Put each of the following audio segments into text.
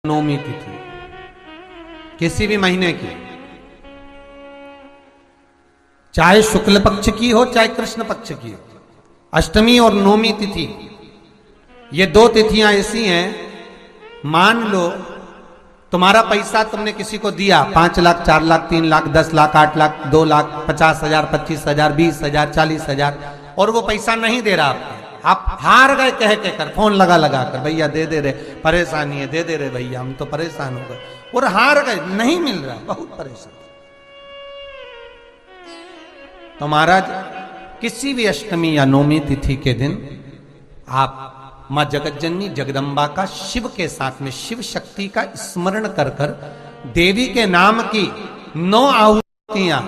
नवमी तिथि किसी भी महीने की, चाहे शुक्ल पक्ष की हो चाहे कृष्ण पक्ष की हो, अष्टमी और नवमी तिथि ये दो तिथियां ऐसी हैं। मान लो तुम्हारा पैसा तुमने किसी को दिया, 5 लाख, 4 लाख, 3 लाख, 10 लाख, 8 लाख, 2 लाख, 50,000, 25,000, 20,000, 40,000 और वो पैसा नहीं दे रहा आपको, आप हार गए कह के कर, फोन लगा लगा कर, भैया दे दे रे, परेशानी है, दे दे रे भैया, हम तो परेशान हो गए, और हार गए, नहीं मिल रहा, बहुत परेशान। तो महाराज किसी भी अष्टमी या नवमी तिथि के दिन आप मां जगतजननी जगदम्बा का शिव के साथ में शिव शक्ति का स्मरण कर कर देवी के नाम की 9 आहुतियां,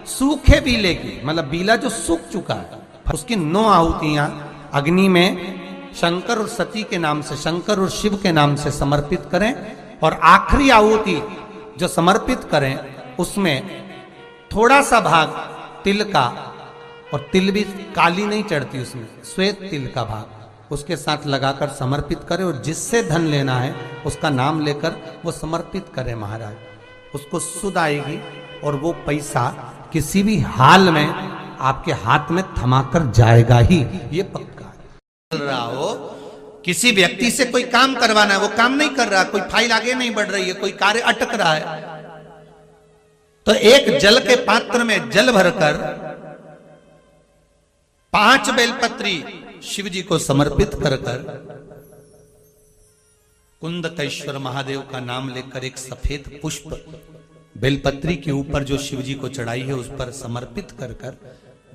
सूखे बीले की, मतलब बीला जो सूख चुका है उसकी 9 आहुतियां अग्नि में शंकर और सती के नाम से, शंकर और शिव के नाम से समर्पित करें। और आखिरी आहुति जो समर्पित करें उसमें थोड़ा सा भाग तिल का, और तिल भी काली नहीं चढ़ती उसमें, श्वेत तिल का भाग उसके साथ लगाकर समर्पित करें, और जिससे धन लेना है उसका नाम लेकर वो समर्पित करें महाराज, उसको सुध आएगी और वो पैसा किसी भी हाल में आपके हाथ में थमाकर जाएगा ही, ये पक्का है। चल रहा हो किसी व्यक्ति से कोई काम करवाना है, वो काम नहीं कर रहा, कोई फाइल आगे नहीं बढ़ रही है, कोई कार्य अटक रहा है, तो एक जल के पात्र में जल भरकर 5 बेलपत्री शिव जी को समर्पित कर कर कुंदकेश्वर महादेव का नाम लेकर एक सफेद पुष्प बेलपत्री के ऊपर जो शिव जी को चढ़ाई है उस पर समर्पित कर कर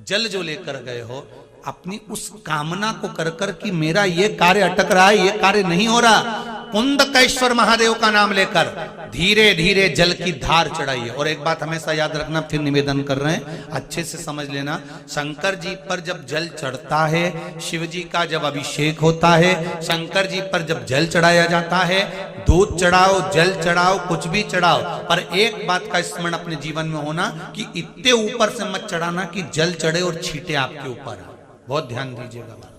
जल जो लेकर गए हो, अपनी उस कामना को कर कर कि मेरा ये कार्य अटक रहा है, ये कार्य नहीं हो रहा, कुंदकेश्वर महादेव का नाम लेकर धीरे धीरे जल की धार चढ़ाइए। और एक बात हमेशा याद रखना, फिर निवेदन कर रहे हैं, अच्छे से समझ लेना, शंकर जी पर जब जल चढ़ता है, शिव जी का जब अभिषेक होता है, शंकर जी पर जब जल चढ़ाया जाता है, दूध चढ़ाओ, जल चढ़ाओ, कुछ भी चढ़ाओ, पर एक बात का स्मरण अपने जीवन में होना कि इतने ऊपर से मत चढ़ाना कि जल चढ़े और छींटे आपके ऊपर। बहुत ध्यान दीजिएगा।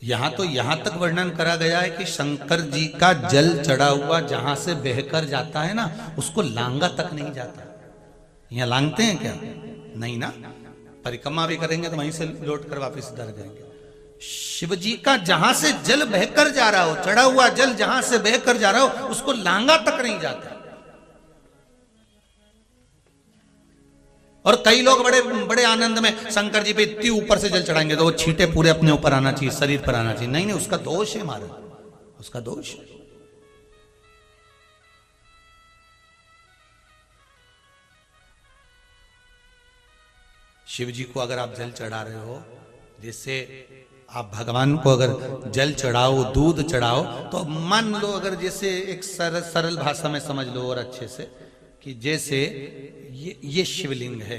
यहां तक वर्णन करा गया है कि शंकर जी का जल चढ़ा हुआ जहां से बहकर जाता है ना, उसको लांगा तक नहीं जाता। यहां लांगते हैं क्या? नहीं ना, परिक्रमा भी करेंगे तो वहीं से लौट कर वापिस इधर जाएंगे। शिव जी का जहां से जल बहकर जा रहा हो, चढ़ा हुआ जल जहां से बहकर जा रहा हो, उसको लांगा तक नहीं जाता। और कई लोग बड़े बड़े आनंद में शंकर जी पे इतनी ऊपर से जल चढ़ाएंगे तो वो छींटे पूरे अपने ऊपर आना चाहिए, शरीर पर आना चाहिए। नहीं नहीं, उसका दोष है महाराज, उसका दोष है। शिव जी को अगर आप जल चढ़ा रहे हो, जैसे आप भगवान को अगर जल चढ़ाओ, दूध चढ़ाओ, तो मान लो अगर जैसे एक सरल भाषा में समझ लो और अच्छे से, कि जैसे ये शिवलिंग है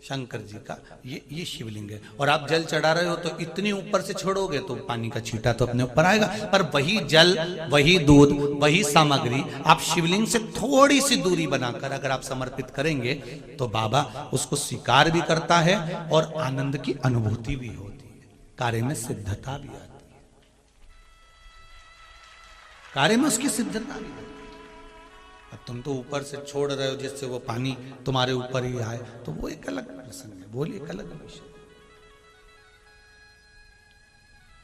शंकर जी का, ये शिवलिंग है, और आप जल चढ़ा रहे हो तो इतनी ऊपर से छोड़ोगे तो पानी का छींटा तो अपने ऊपर आएगा, पर वही जल, वही दूध, वही सामग्री आप शिवलिंग से थोड़ी सी दूरी बनाकर अगर आप समर्पित करेंगे तो बाबा उसको स्वीकार भी करता है और आनंद की अनुभूति भी होती है, कार्य में सिद्धता भी आती है, कार्य में उसकी सिद्धता भी। अब तुम तो ऊपर से छोड़ रहे हो जिससे वो पानी तुम्हारे ऊपर ही आए, तो वो एक अलग प्रसंग है, वो एक अलग विषय।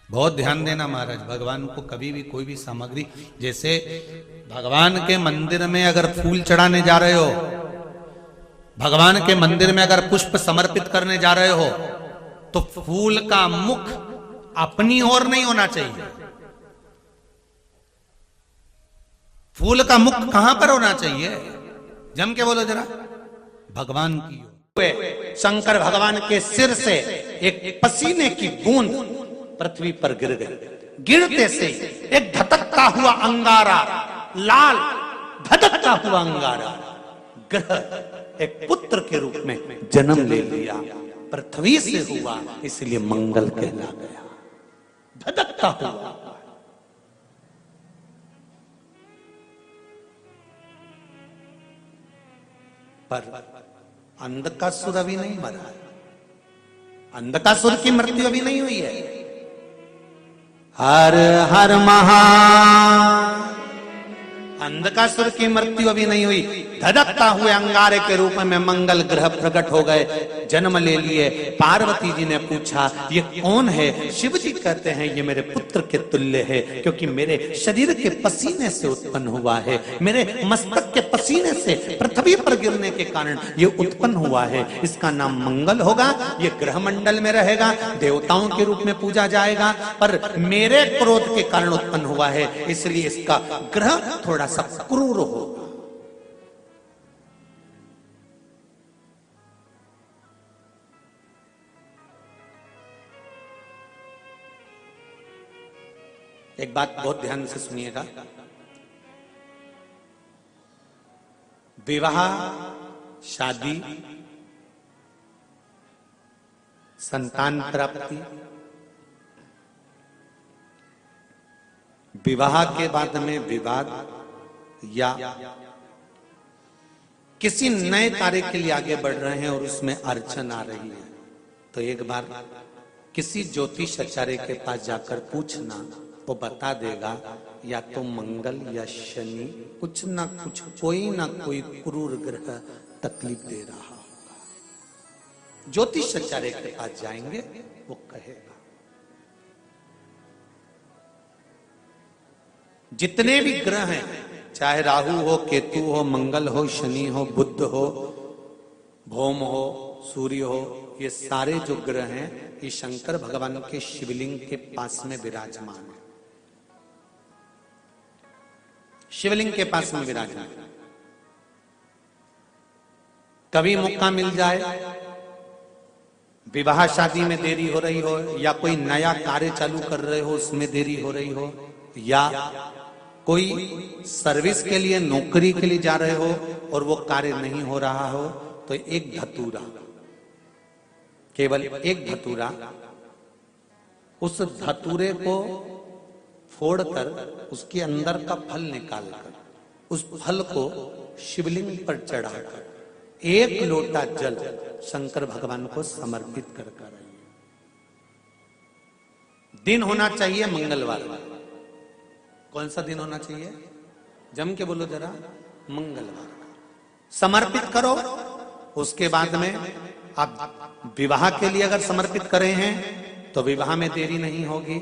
बहुत ध्यान देना महाराज, भगवान को कभी भी कोई भी सामग्री, जैसे भगवान के मंदिर में अगर फूल चढ़ाने जा रहे हो, भगवान के मंदिर में अगर पुष्प समर्पित करने जा रहे हो, तो फूल का मुख अपनी ओर नहीं होना चाहिए, फूल का मुख कहां पर होना चाहिए? जम के बोलो जरा, भगवान की ओर। शंकर भगवान के सिर से एक पसीने की बूंद पृथ्वी पर गिर गई, गिरते से एक धधकता हुआ अंगारा, लाल धधकता हुआ अंगारा ग्रह एक पुत्र के रूप में जन्म ले लिया, पृथ्वी से हुआ, इसलिए मंगल कहला गया, धधकता हुआ। पर अंधकासुर अभी नहीं मरा है, अंधकासुर की मृत्यु अभी नहीं हुई है। हर हर महा, अंधकासुर की मृत्यु अभी नहीं हुई। धधकता हुए अंगारे के रूप में मंगल ग्रह प्रकट हो गए, जन्म ले लिए। पार्वती जी ने पूछा ये कौन है? शिव जी कहते हैं ये मेरे पुत्र के तुल्य है, क्योंकि मेरे शरीर के पसीने से उत्पन्न हुआ है, मेरे मस्तक के पसीने से पृथ्वी पर गिरने के कारण ये उत्पन्न हुआ है। इसका नाम मंगल होगा, ये ग्रह मंडल में रहेगा, देवताओं के रूप में पूजा जाएगा, पर मेरे क्रोध के कारण उत्पन्न हुआ है, इसलिए इसका ग्रह थोड़ा सा क्रूर होगा। एक बात बहुत ध्यान से सुनिएगा, विवाह, शादी, संतान प्राप्ति, विवाह के बाद में विवाद या किसी नए कार्य के लिए आगे बढ़ रहे हैं और उसमें अड़चन आ रही है, तो एक बार किसी ज्योतिषाचार्य के पास जाकर पूछना, वो बता देगा या तो मंगल या शनि कुछ ना कुछ, कोई ना कोई क्रूर ग्रह तकलीफ दे रहा होगा। ज्योतिषाचार्य के पास जाएंगे, वो कहेगा। जितने भी ग्रह हैं, चाहे राहु हो, केतु हो, मंगल हो, शनि हो, बुध हो, भौम हो, सूर्य हो, ये सारे जो ग्रह हैं ये शंकर भगवान के शिवलिंग के पास में विराजमान है, शिवलिंग के पास में विराजमान। कभी मौका मिल जाए, विवाह शादी में देरी हो रही हो, या कोई नया कार्य चालू कर रहे हो उसमें देरी हो रही हो, या कोई सर्विस के लिए, नौकरी के लिए जा रहे हो और वो कार्य नहीं हो रहा हो, तो एक धतूरा, केवल एक धतूरा, उस धतूरे को फोड़कर उसके अंदर का फल निकालकर उस फल को शिवलिंग पर चढ़ाकर एक लोटा जल शंकर भगवान को समर्पित कर आइए। दिन होना चाहिए मंगलवार। कौन सा दिन होना चाहिए? जम के बोलो जरा, मंगलवार। समर्पित करो। उसके बाद में आप विवाह के लिए अगर समर्पित करे हैं तो विवाह में देरी नहीं होगी।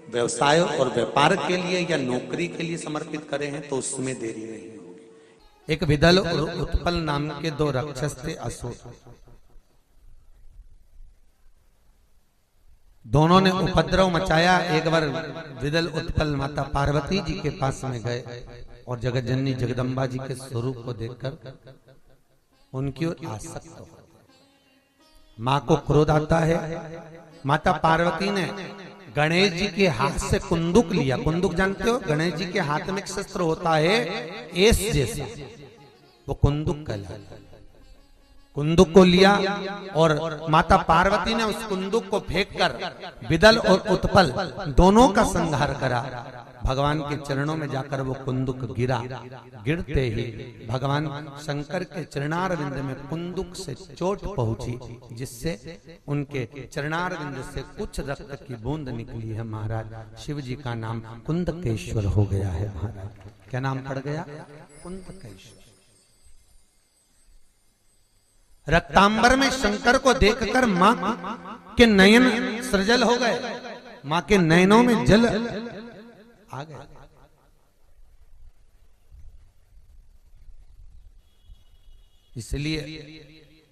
व्यवसाय और व्यापार के लिए या नौकरी के लिए समर्पित करे हैं तो उसमें देरी नहीं होगी। एक विदल और उत्पल नाम के दो राक्षस थे, असुर। दोनों ने उपद्रव मचाया। एक बार विदल उत्पल माता पार्वती जी के पास में गए और जगतजननी जगदम्बा जी के स्वरूप को देखकर उनकी ओर आसक्त हो। मां को क्रोध आता है। माता पार्वती ने गणेश जी के हाथ से कुंदुक लिया। कुंदुक जानते हो? गणेश जी के हाथ में एक शस्त्र होता है एस जैसा, वो कुंदुक कहलाता है। कुंदुक को लिया और माता पार्वती ने उस कुंदुक को फेंककर विदल और उत्पल दोनों का संहार करा। भगवान के चरणों में जाकर वो कुंदुक गिरा। गिरते ही भगवान शंकर के चरणारविंद में कुंदुक से चोट पहुंची, जिससे उनके चरणारविंद से कुछ रक्त की बूंद निकली है। महाराज शिव जी का नाम कुंदकेश्वर हो गया है। महाराज क्या नाम पड़ गया? कुंदकेश्वर। रक्तांबर में शंकर को देखकर मां के नयन सृजल हो गए। मां के नयनों में जल आ गया। इसलिए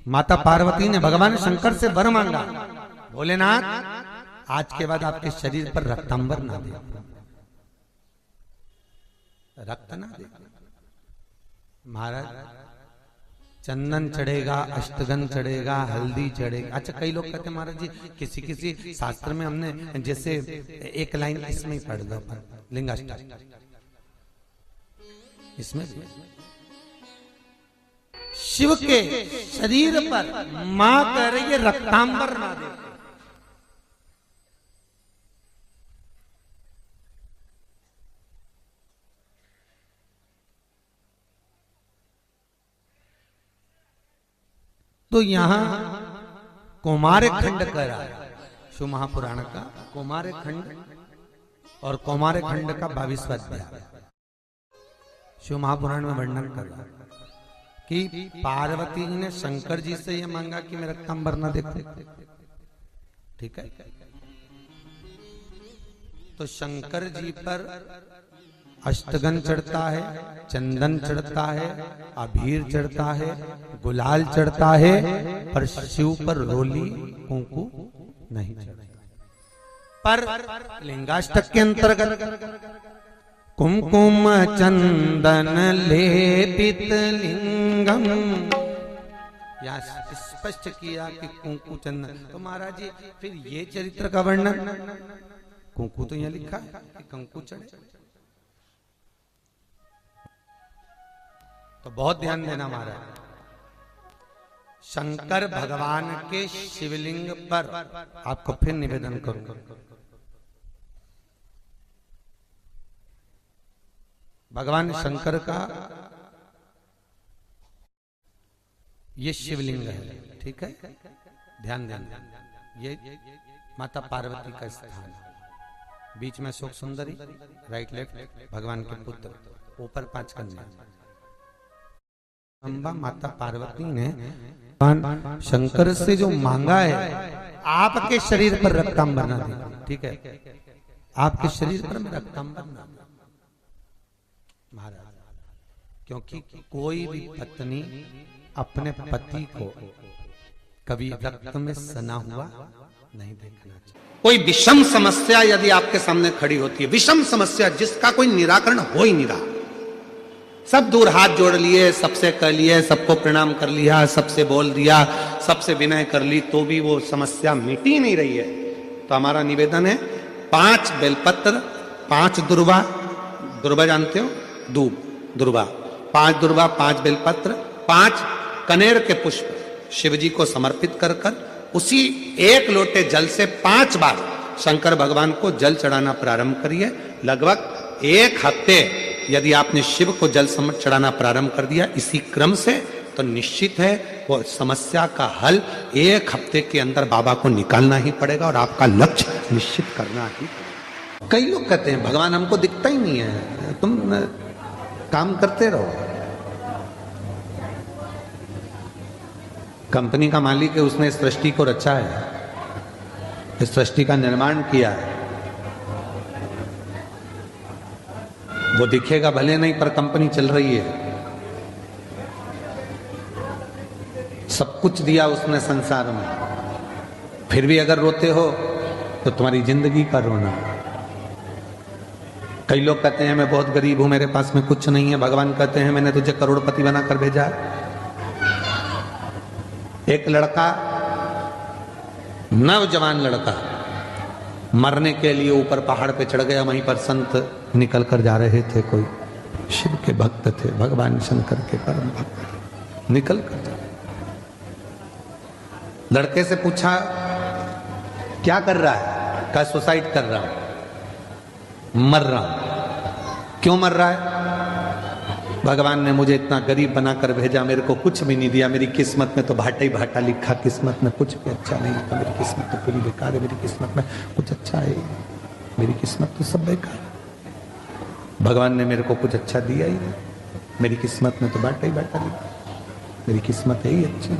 माता पार्वती ने भगवान शंकर से वर मांगा, भोलेनाथ आज के बाद आपके शरीर पर रक्तांबर ना दे, रक्त ना दे। महाराज चंदन चढ़ेगा, अष्टगंध चढ़ेगा, हल्दी चढ़ेगा। अच्छा, कई लोग कहते हैं महाराज जी किसी किसी शास्त्र में हमने जैसे एक लाइन इसमें ही पढ़ दो, लिंगाष्टक इसमें शिव के शरीर पर मां कह रही है रक्तांबर ना दे। तो यहां कौमार खंड कर रहा है शिव महापुराण का, कौमार खंड और कौमार खंड का 22वां अध्याय शिव महापुराण में वर्णन कर रहा है कि पार्वती जी ने शंकर जी से यह मांगा कि मैं रक्तांबर न देखूं। ठीक है, तो शंकर जी पर अष्टगन चढ़ता है, चंदन चढ़ता है, अबीर चढ़ता है, गुलाल चढ़ता है, पर शिव पर रोली कुंकू नहीं चढ़ता। पर लिंगाष्टक के अंतर्गत कुमकुम चंदन लेपित लिंगम, या स्पष्ट किया कि कुंकू चंदन। तो महाराज जी फिर ये चरित्र का वर्णन, कुंकू तो यहां लिखा है कि कंकु चढ़े, तो बहुत ध्यान देना महाराज। शंकर भगवान के शिवलिंग पर आपको फिर निवेदन करूंगा, भगवान शंकर का ये शिवलिंग है। ठीक है, ध्यान देना, ये माता पार्वती का स्थान है, बीच में शोक सुंदरी, राइट लेफ्ट भगवान के पुत्र, ऊपर 5 कन्या। अम्बा माता पार्वती ने शंकर से जो मांगा है, आपके शरीर पर रक्तांबर ना दे। ठीक है, आपके शरीर पर रक्तांबर ना दे महाराज, क्योंकि कोई भी पत्नी अपने पति को कभी रक्त में सना हुआ नहीं देखना चाहिए। कोई विषम समस्या यदि आपके सामने खड़ी होती है, विषम समस्या जिसका कोई निराकरण हो ही नहीं रहा, सब दूर हाथ जोड़ लिए, सबसे कह लिए, सबको प्रणाम कर लिया, सबसे बोल दिया, सबसे विनय कर ली, तो भी वो समस्या मिटी नहीं रही है, तो हमारा निवेदन है 5 बेलपत्र, 5 दुर्वा, दुर्वा जानते हो, दूब दुर्वा, 5 दुर्वा, 5 बेलपत्र, 5 कनेर के पुष्प शिवजी को समर्पित कर कर उसी 1 लोटे जल से 5 बार शंकर भगवान को जल चढ़ाना प्रारंभ करिए। लगभग 1 हफ्ते यदि आपने शिव को जल चढ़ाना प्रारंभ कर दिया इसी क्रम से, तो निश्चित है वो समस्या का हल 1 हफ्ते के अंदर बाबा को निकालना ही पड़ेगा और आपका लक्ष्य निश्चित करना ही पड़ेगा। कई लोग कहते हैं भगवान हमको दिखता ही नहीं है, तुम काम करते रहो। कंपनी का मालिक है, उसने इस सृष्टि को रचा है, इस सृष्टि का निर्माण किया है, वो दिखेगा भले नहीं पर कंपनी चल रही है, सब कुछ दिया उसने संसार में, फिर भी अगर रोते हो तो तुम्हारी जिंदगी का रोना। कई लोग कहते हैं मैं बहुत गरीब हूं, मेरे पास में कुछ नहीं है, भगवान कहते हैं मैंने तुझे करोड़पति बनाकर भेजा है। एक लड़का, नौजवान लड़का, मरने के लिए ऊपर पहाड़ पे चढ़ गया, वहीं पर संत निकल कर जा रहे थे, कोई शिव के भक्त थे, भगवान शंकर के परम भक्त, निकल कर जा। लड़के से पूछा क्या कर रहा है, कहा सुसाइड कर रहा हूं, मर रहा हूं। क्यों मर रहा है? भगवान ने मुझे इतना गरीब बनाकर भेजा, मेरे को कुछ भी नहीं दिया, मेरी किस्मत में तो भाटा ही भाटा लिखा, किस्मत में कुछ भी अच्छा नहीं था, मेरी किस्मत तो पूरी बेकार है, मेरी किस्मत में कुछ अच्छा है, मेरी किस्मत तो सब बेकार है, भगवान ने मेरे को कुछ अच्छा दिया ही नहीं, मेरी किस्मत में तो भाटा ही भाटा लिखा, मेरी किस्मत है ही अच्छी है,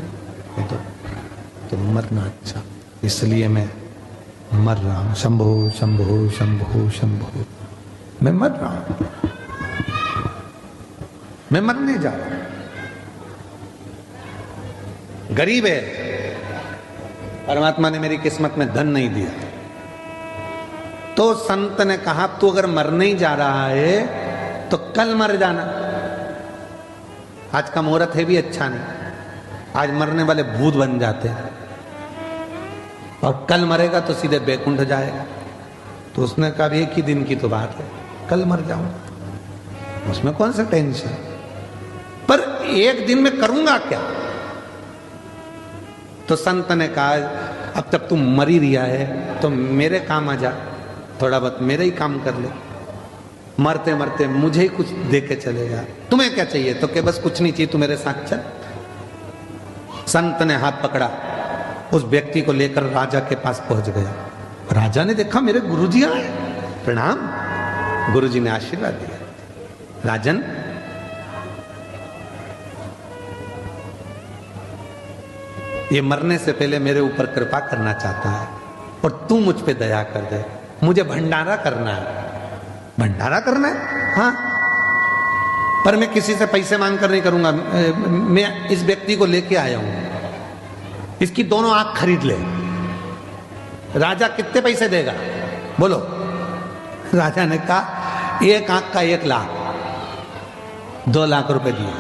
तो मरना अच्छा, इसलिए मैं मर रहा हूं। शंभो शंभो शंभो शंभो, मैं मर रहा हूं, मैं मरने जा रहा हूं। गरीब है, परमात्मा ने मेरी किस्मत में धन नहीं दिया, तो संत ने कहा तू अगर मरने ही जा रहा है तो कल मर जाना, आज का मुहूर्त है भी अच्छा नहीं, आज मरने वाले भूत बन जाते हैं, और कल मरेगा तो सीधे बैकुंठ जाएगा। तो उसने कहा एक ही दिन की तो बात है, कल मर जाऊंगा, उसमें कौन सा टेंशन, पर एक दिन में करूंगा क्या? तो संत ने कहा अब तक तू मर ही रिया है तो मेरे काम आ जा, थोड़ा बहुत मेरे ही काम कर ले, मरते मरते मुझे ही कुछ दे के चले जा, तुम्हें क्या चाहिए? तो क्या बस कुछ नहीं चाहिए, तू मेरे साथ चल। संत ने हाथ पकड़ा, उस व्यक्ति को लेकर राजा के पास पहुंच गया। राजा ने देखा मेरे गुरुजी आए, प्रणाम। गुरुजी ने आशीर्वाद दिया, राजन ये मरने से पहले मेरे ऊपर कृपा करना चाहता है और तू मुझ पे दया कर दे, मुझे भंडारा करना है। भंडारा करना है? हाँ, पर मैं किसी से पैसे मांग कर नहीं करूंगा। मैं इस व्यक्ति को लेके आया हूं, इसकी दोनों आंख खरीद ले। राजा कितने पैसे देगा बोलो? राजा ने कहा एक आंख का 1 लाख, 2 लाख रुपए दिए।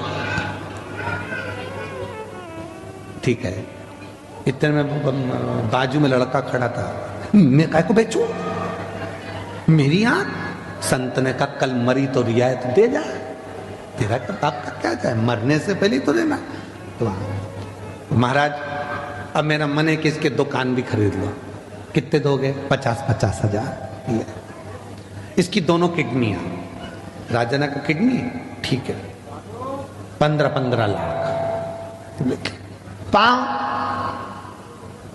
ठीक है। इतने में बाजू में लड़का खड़ा था, मैं काय को बेचूं मेरी आंख? संत ने कहा कल मरी तो रियायत दे जा, तेरा तो बाप का क्या जाए, मरने से पहले तो देना। तो महाराज अब मेरा मन है कि इसके दुकान भी खरीद लो। कितने दोगे? 50-50 हजार। इसकी दोनों किडनियां। राजा ने कहा किडनी ठीक है, 15-15 लाख। पांव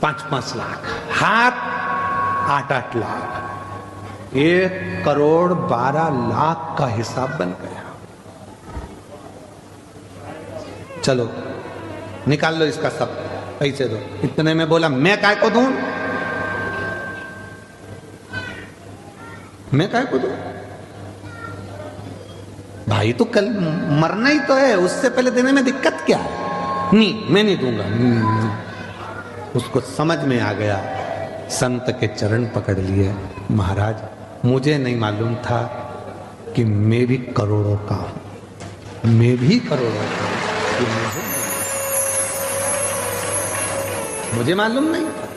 5-5 लाख, हाथ 8-8 लाख, 1,12,00,000 का हिसाब बन गया। चलो निकाल लो इसका सब, पैसे दो। इतने में बोला मैं काय को दूं, मैं काय को दूं? भाई तो कल मरना ही तो है, उससे पहले देने में दिक्कत क्या है? नहीं मैं नहीं दूंगा। उसको समझ में आ गया, संत के चरण पकड़ लिए। महाराज मुझे नहीं मालूम था कि मैं भी करोड़ों का हूं, मैं भी करोड़ों का हूं, मुझे मालूम नहीं था।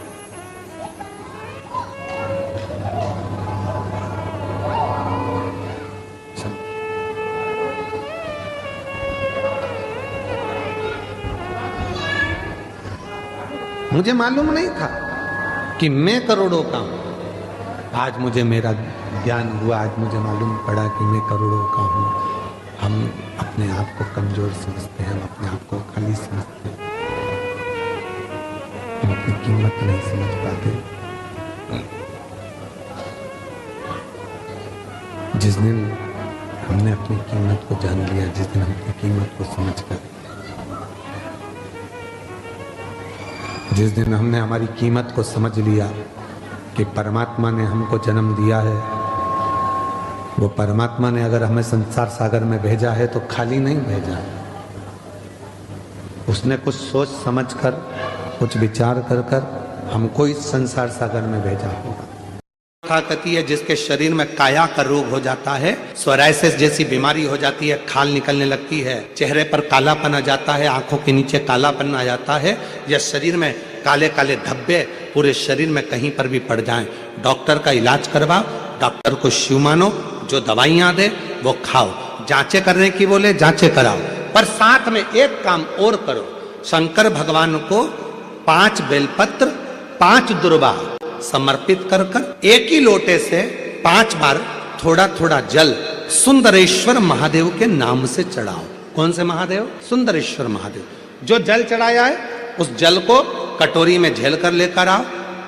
मुझे मालूम नहीं था कि मैं करोड़ों का हूं। आज मुझे मेरा ज्ञान हुआ, आज मुझे मालूम पड़ा कि मैं करोड़ों का हूं। हम अपने आप को कमजोर समझते हैं, हम अपने आप को खाली समझते हैं, हम अपनी कीमत नहीं समझ पाते। जिस दिन हमने अपनी कीमत को जान लिया, जिस दिन हम अपनी कीमत को समझकर, जिस दिन हमने हमारी कीमत को समझ लिया कि परमात्मा ने हमको जन्म दिया है, वो परमात्मा ने अगर हमें संसार सागर में भेजा है तो खाली नहीं भेजा है। उसने कुछ सोच समझ कर, कुछ विचार कर कर हमको इस संसार सागर में भेजा होगा। कहती है जिसके शरीर में काया का रोग हो जाता है, सोरायसिस जैसी बीमारी हो जाती है, खाल निकलने लगती है, चेहरे पर कालापन आ जाता है, आंखों के नीचे कालापन आ जाता है, या शरीर में काले काले धब्बे पूरे शरीर में कहीं पर भी पड़ जाएं, डॉक्टर का इलाज करवाओ, डॉक्टर को शिव मानो, जो दवाइयां दे वो खाओ, जांचें करने की बोले जांचें कराओ, पर साथ में एक काम और करो, शंकर भगवान को 5 बेलपत्र 5 दुर्वा समर्पित कर कर एक ही लोटे से 5 बार थोड़ा थोड़ा जल सुंदरेश्वर महादेव के नाम से चढ़ाओ। कौन से महादेव? सुंदरेश्वर महादेव। जो जल चढ़ाया है उस जल को कटोरी में झेल कर लेकर आओ।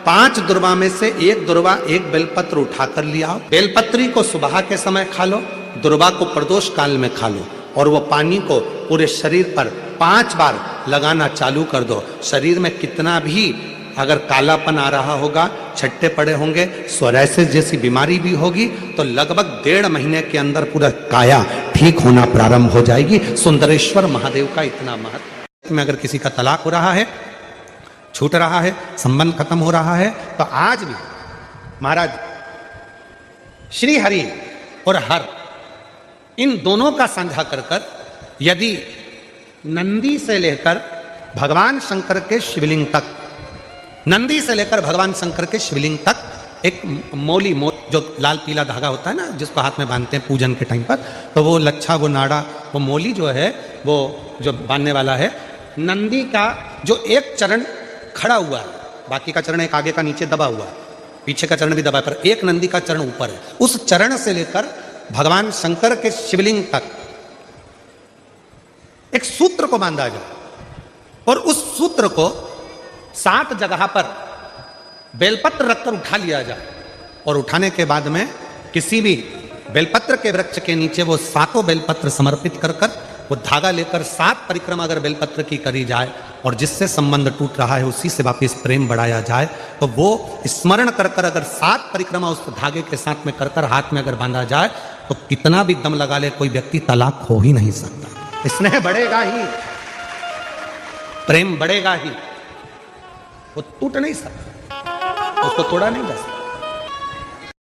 5 दुर्वा में से 1 दुर्वा 1 बेलपत्र उठाकर लिया आओ। बेलपत्री को सुबह के समय खा लो, दुर्वा को प्रदोष काल में खा लो, और वो पानी को पूरे शरीर पर 5 बार लगाना चालू कर दो। शरीर में कितना भी अगर कालापन आ रहा होगा, छट्टे पड़े होंगे, सोरायसिस जैसी बीमारी भी होगी, तो लगभग 1.5 महीने के अंदर पूरा काया ठीक होना प्रारंभ हो जाएगी। सुंदरेश्वर महादेव का इतना महत्व। में अगर किसी का तलाक हो रहा है, छूट रहा है, संबंध खत्म हो रहा है, तो आज भी महाराज श्री हरि और हर इन दोनों का साझा कर कर, यदि नंदी से लेकर भगवान शंकर के शिवलिंग तक, नंदी से लेकर भगवान शंकर के शिवलिंग तक एक मौली जो लाल पीला धागा होता है ना, जिसको हाथ में बांधते हैं पूजन के टाइम पर, तो वो लच्छा, वो नाड़ा, वो मौली जो है, वो जो बांधने वाला है, नंदी का जो एक चरण खड़ा हुआ है, बाकी का चरण एक आगे का नीचे दबा हुआ है, पीछे का चरण भी दबा है, पर एक नंदी का चरण ऊपर है। उस चरण से लेकर भगवान शंकर के शिवलिंग तक एक सूत्र को बांधा जाए। और उस सूत्र को 7 जगह पर बेलपत्र रखकर उठा लिया जाए और उठाने के बाद में किसी भी बेलपत्र के वृक्ष के नीचे वो 7 बेलपत्र समर्पित कर कर वो धागा लेकर 7 परिक्रमा अगर बेलपत्र की करी जाए और जिससे संबंध टूट रहा है उसी से वापिस प्रेम बढ़ाया जाए, तो वो स्मरण कर कर अगर 7 परिक्रमा उस धागे के साथ में कर कर हाथ में अगर बांधा जाए तो कितना भी दम लगा ले कोई व्यक्ति तलाक हो ही नहीं सकता। स्नेह बढ़ेगा ही, प्रेम बढ़ेगा ही, वो टूट नहीं सकता, उसको तोड़ा नहीं जा सकता।